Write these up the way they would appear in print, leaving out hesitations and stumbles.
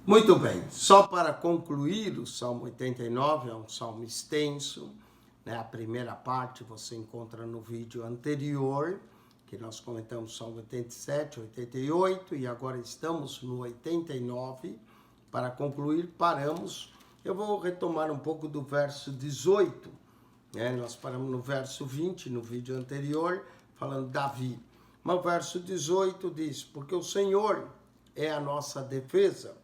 Muito bem, só para concluir, o Salmo 89 é um salmo extenso, né? A primeira parte você encontra no vídeo anterior, que nós comentamos Salmo 87, 88, e agora estamos no 89. Para concluir, paramos. Eu vou retomar um pouco do verso 18, né? Nós paramos no verso 20, no vídeo anterior, falando de Davi. Mas o verso 18 diz, porque o Senhor é a nossa defesa,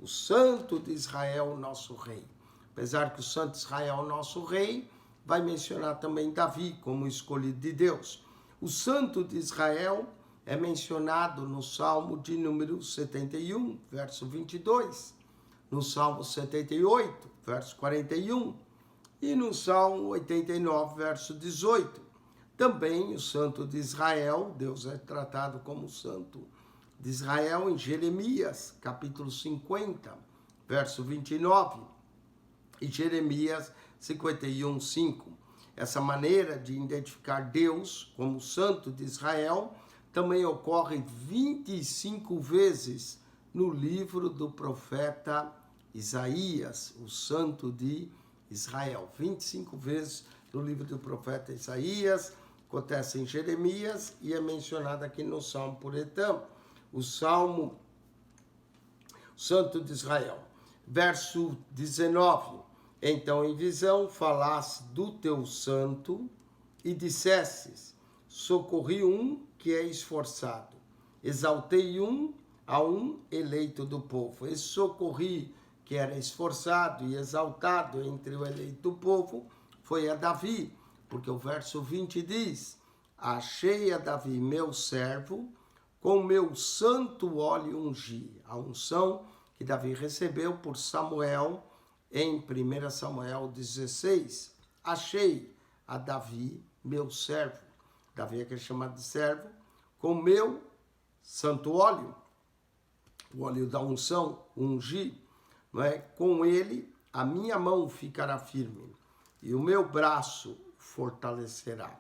o Santo de Israel, nosso rei. Apesar que o Santo de Israel, nosso rei, vai mencionar também Davi como escolhido de Deus. O Santo de Israel é mencionado no Salmo de número 71, verso 22, no Salmo 78, verso 41, e no Salmo 89, verso 18. Também o Santo de Israel, Deus é tratado como Santo de Israel em Jeremias, capítulo 50, verso 29, e Jeremias 51, 5. Essa maneira de identificar Deus como Santo de Israel também ocorre 25 vezes no livro do profeta Isaías, o Santo de Israel. 25 vezes no livro do profeta Isaías, acontece em Jeremias e é mencionado aqui no Salmo por Etam. O Salmo Santo de Israel. Verso 19. Então em visão falaste do teu santo e dissestes, socorri um que é esforçado, exaltei a um eleito do povo. Esse socorri que era esforçado e exaltado entre o eleito do povo foi a Davi, porque o verso 20 diz, achei a Davi meu servo, com meu santo óleo ungi. A unção que Davi recebeu por Samuel em 1 Samuel 16. Achei a Davi, meu servo. Davi é que é chamado de servo, com meu santo óleo, o óleo da unção, ungi, não é? Com ele a minha mão ficará firme e o meu braço fortalecerá.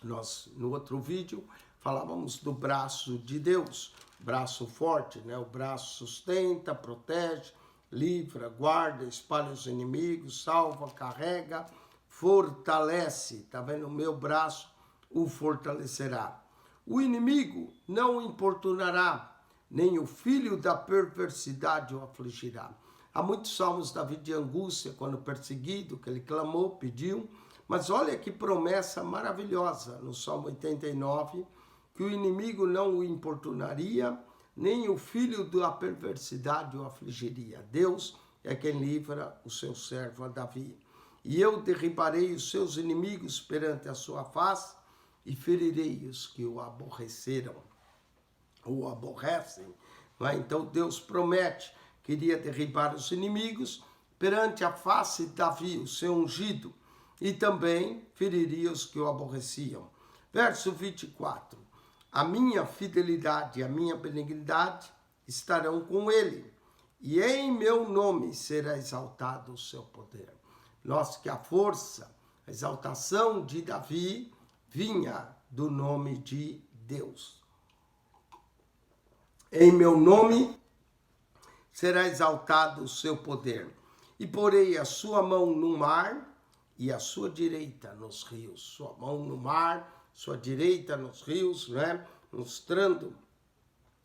Nós, no outro vídeo, falávamos do braço de Deus, braço forte, né? O braço sustenta, protege, livra, guarda, espalha os inimigos, salva, carrega, fortalece. Tá vendo? O meu braço o fortalecerá. O inimigo não o importunará, nem o filho da perversidade o afligirá. Há muitos salmos Davi de angústia, quando perseguido, que ele clamou, pediu. Mas olha que promessa maravilhosa no Salmo 89, que o inimigo não o importunaria, nem o filho da perversidade o afligiria. Deus é quem livra o seu servo a Davi. E eu derribarei os seus inimigos perante a sua face e ferirei os que o aborreceram, ou aborrecem. Então Deus promete que iria derribar os inimigos perante a face de Davi, o seu ungido, e também feriria os que o aborreciam. Verso 24. A minha fidelidade e a minha benignidade estarão com ele, e em meu nome será exaltado o seu poder. Note que a força, a exaltação de Davi vinha do nome de Deus. Em meu nome será exaltado o seu poder, e porei a sua mão no mar, e a sua direita nos rios. Sua mão no mar, sua direita nos rios, né? Mostrando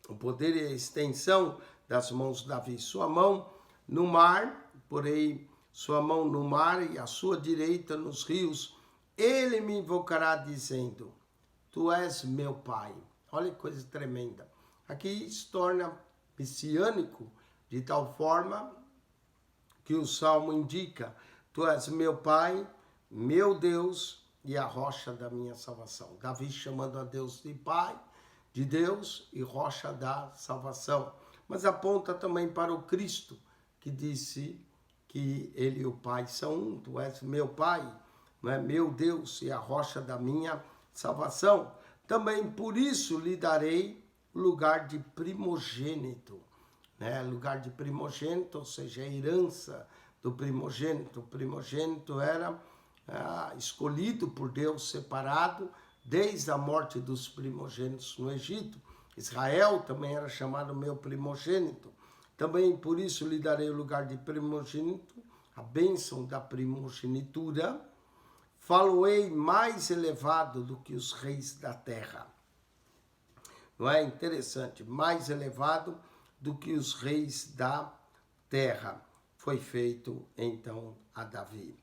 o poder e a extensão das mãos de Davi. Sua mão no mar, porém sua mão no mar e a sua direita nos rios. Ele me invocará dizendo, tu és meu pai. Olha que coisa tremenda. Aqui se torna messiânico de tal forma que o Salmo indica, tu és meu pai, meu Deus e a rocha da minha salvação. Davi chamando a Deus de pai, de Deus e rocha da salvação. Mas aponta também para o Cristo, que disse que ele e o pai são um. Tu és meu pai, não é? Meu Deus e a rocha da minha salvação. Também por isso lhe darei lugar de primogênito. Né? Lugar de primogênito, ou seja, a herança do primogênito. O primogênito era escolhido por Deus, separado desde a morte dos primogênitos no Egito. Israel também era chamado meu primogênito. Também por isso lhe darei o lugar de primogênito, a bênção da primogenitura. Falo-ei mais elevado do que os reis da terra. Não é interessante? Mais elevado do que os reis da terra. Foi feito então a Davi.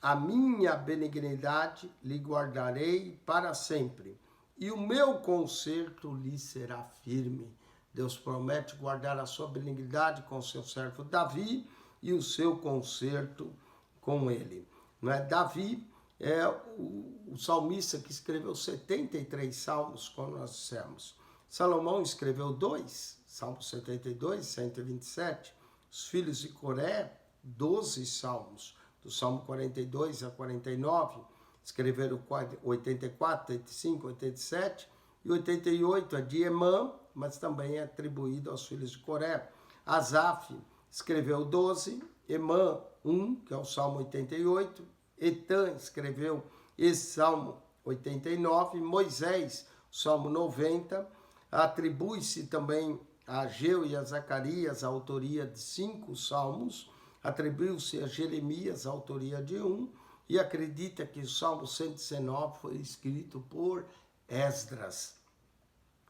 A minha benignidade lhe guardarei para sempre, e o meu conserto lhe será firme. Deus promete guardar a sua benignidade com seu servo Davi e o seu conserto com ele. Não é? Davi é o salmista que escreveu 73 salmos, como nós dissemos. Salomão escreveu 2, Salmo 72, 127. Os filhos de Coré, 12 salmos, do Salmo 42 a 49. Escreveram 84, 85, 87 e 88 é de Emã, mas também é atribuído aos filhos de Coré. Asaf escreveu 12, Emã 1, que é o Salmo 88, Etã escreveu esse Salmo 89, Moisés, Salmo 90, atribui-se também a Ageu e a Zacarias a autoria de 5 salmos, atribuiu-se a Jeremias a autoria de 1, e acredita que o Salmo 119 foi escrito por Esdras.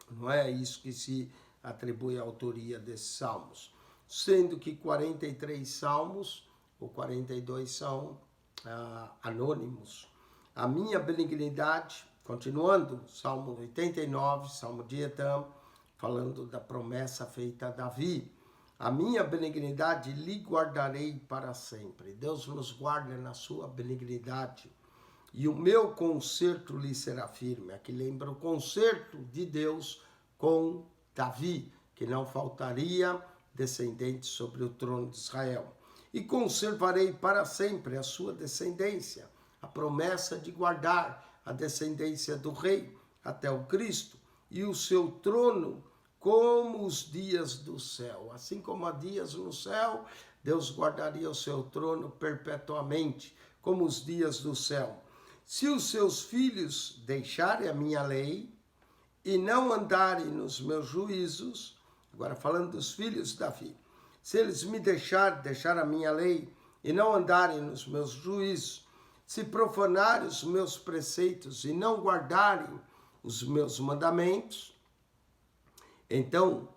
Não é isso que se atribui a autoria desses salmos. Sendo que 43 salmos, ou 42 são anônimos. A minha benignidade, continuando, Salmo 89, Salmo de Etã, falando da promessa feita a Davi. A minha benignidade lhe guardarei para sempre. Deus nos guarda na sua benignidade. E o meu conserto lhe será firme. Aqui lembra o conserto de Deus com Davi, que não faltaria descendente sobre o trono de Israel. E conservarei para sempre a sua descendência. A promessa de guardar a descendência do rei até o Cristo. E o seu trono como os dias do céu. Assim como há dias no céu, Deus guardaria o seu trono perpetuamente, como os dias do céu. Se os seus filhos deixarem a minha lei e não andarem nos meus juízos, agora falando dos filhos de Davi, se eles me deixar a minha lei e não andarem nos meus juízos, se profanarem os meus preceitos e não guardarem os meus mandamentos, então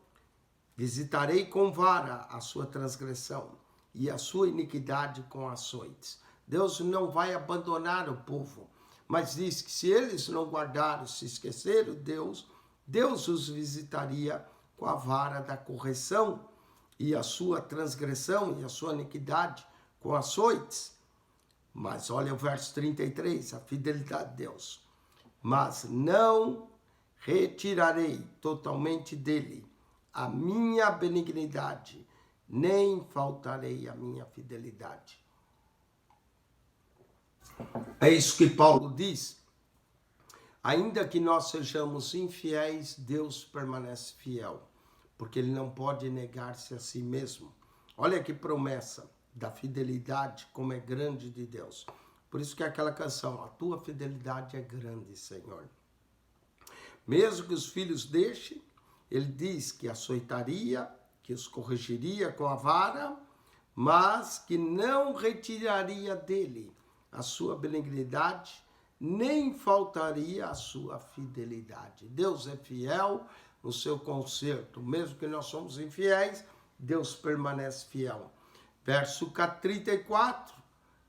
visitarei com vara a sua transgressão e a sua iniquidade com açoites. Deus não vai abandonar o povo, mas diz que se eles não guardaram, se esqueceram Deus os visitaria com a vara da correção e a sua transgressão e a sua iniquidade com açoites. Mas olha o verso 33, a fidelidade de Deus. Mas não retirarei totalmente dele a minha benignidade, nem faltarei a minha fidelidade. É isso que Paulo diz. Ainda que nós sejamos infiéis, Deus permanece fiel, porque ele não pode negar-se a si mesmo. Olha que promessa da fidelidade, como é grande de Deus. Por isso que é aquela canção, a tua fidelidade é grande, Senhor. Mesmo que os filhos deixem, ele diz que açoitaria, que os corrigiria com a vara, mas que não retiraria dele a sua benignidade, nem faltaria a sua fidelidade. Deus é fiel no seu conserto. Mesmo que nós somos infiéis, Deus permanece fiel. Verso 34,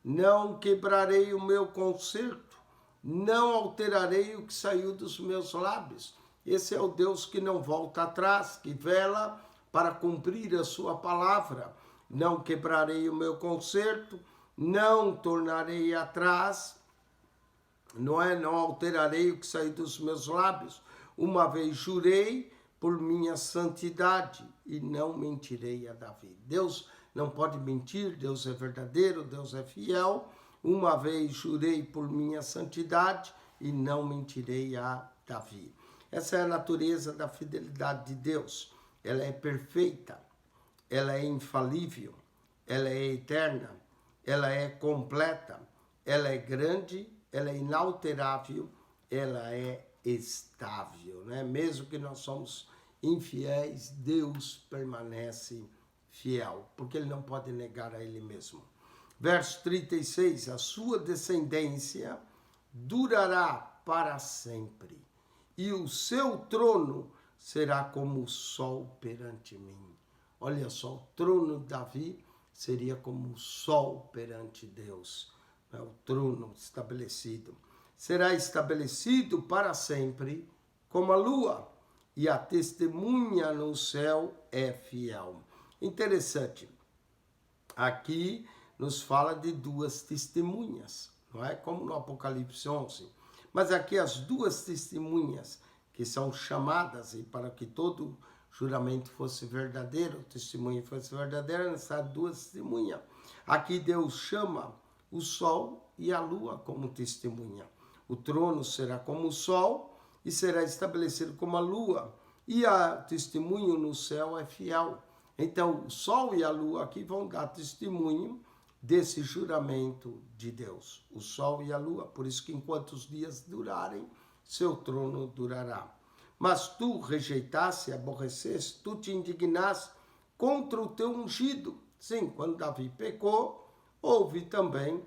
não quebrarei o meu conserto, não alterarei o que saiu dos meus lábios. Esse é o Deus que não volta atrás, que vela para cumprir a sua palavra. Não quebrarei o meu conserto, não tornarei atrás, não alterarei o que saiu dos meus lábios. Uma vez jurei por minha santidade e não mentirei a Davi. Deus não pode mentir, Deus é verdadeiro, Deus é fiel. Uma vez jurei por minha santidade e não mentirei a Davi. Essa é a natureza da fidelidade de Deus. Ela é perfeita, ela é infalível, ela é eterna, ela é completa, ela é grande, ela é inalterável, ela é estável, né? Mesmo que nós somos infiéis, Deus permanece fiel, porque ele não pode negar a ele mesmo. Verso 36, a sua descendência durará para sempre, e o seu trono será como o sol perante mim. Olha só, o trono de Davi seria como o sol perante Deus, né? O trono estabelecido. Será estabelecido para sempre como a lua, e a testemunha no céu é fiel. Interessante, aqui nos fala de duas testemunhas, não é? Como no Apocalipse 11. Mas aqui as duas testemunhas que são chamadas, e para que todo juramento fosse verdadeiro, o testemunho fosse verdadeiro, necessário duas testemunhas. Aqui Deus chama o sol e a lua como testemunha. O trono será como o sol e será estabelecido como a lua, e a testemunho no céu é fiel. Então, o sol e a lua aqui vão dar testemunho desse juramento de Deus. O sol e a lua, por isso que enquanto os dias durarem, seu trono durará. Mas tu rejeitaste e aborreceste, tu te indignaste contra o teu ungido. Sim, quando Davi pecou, houve também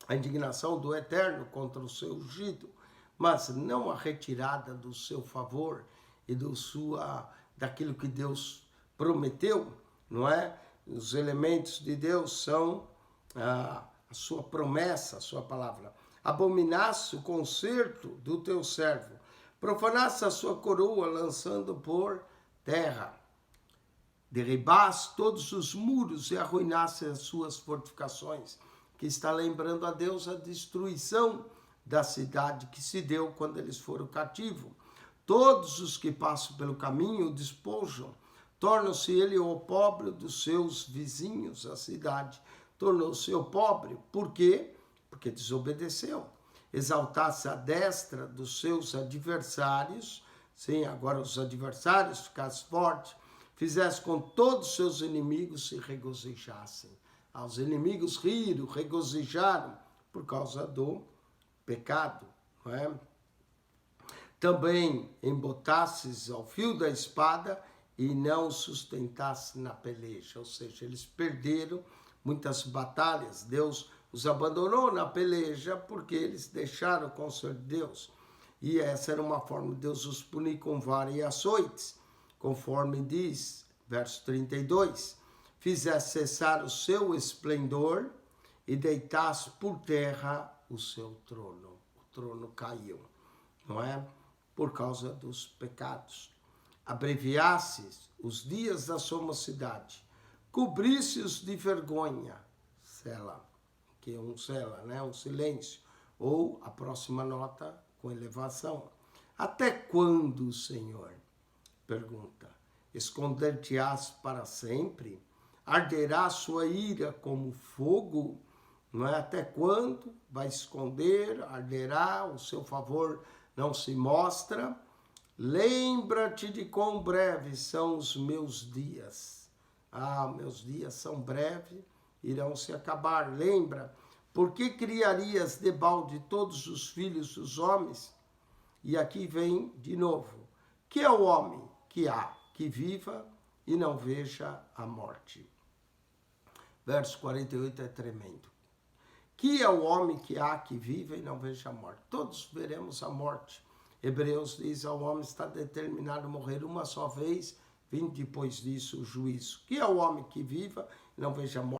a indignação do Eterno contra o seu ungido, mas não a retirada do seu favor e daquilo que Deus prometeu, não é? Os elementos de Deus são a sua promessa, a sua palavra. Abominaste o concerto do teu servo, profanaste a sua coroa, lançando por terra. Derribaste todos os muros e arruinaste as suas fortificações, que está lembrando a Deus a destruição da cidade que se deu quando eles foram cativos. Todos os que passam pelo caminho o despojam, torna-se ele o pobre dos seus vizinhos, a cidade tornou-se o pobre. Por quê? Porque desobedeceu. Exaltasse a destra dos seus adversários, sim, agora os adversários ficassem fortes, fizesse com todos os seus inimigos se regozijassem. Os inimigos riram, regozijaram por causa do pecado, não é? Também embotasses ao fio da espada e não sustentasse na peleja, ou seja, eles perderam muitas batalhas. Deus os abandonou na peleja porque eles deixaram o conselho de Deus. E essa era uma forma de Deus os punir com vara e açoites, conforme diz, verso 32. Fizesse cessar o seu esplendor e deitasse por terra o seu trono. O trono caiu, não é? Por causa dos pecados. Abreviasses os dias da sua mocidade, cobrisse-os de vergonha, sela, que é um sela, né? Um silêncio, ou a próxima nota com elevação. Até quando, Senhor? Pergunta. Esconder-te-ás para sempre? Arderá sua ira como fogo? Não é? Até quando vai esconder? Arderá, o seu favor não se mostra? Lembra-te de quão breves são os meus dias. Meus dias são breves, irão se acabar. Lembra, por que criarias debalde todos os filhos dos homens? E aqui vem de novo. Que é o homem que há, que viva e não veja a morte? Verso 48 é tremendo. Que é o homem que há, que viva e não veja a morte? Todos veremos a morte. Hebreus diz, ao homem está determinado a morrer uma só vez, vindo depois disso o juízo. Que é o homem que viva e não veja a morte?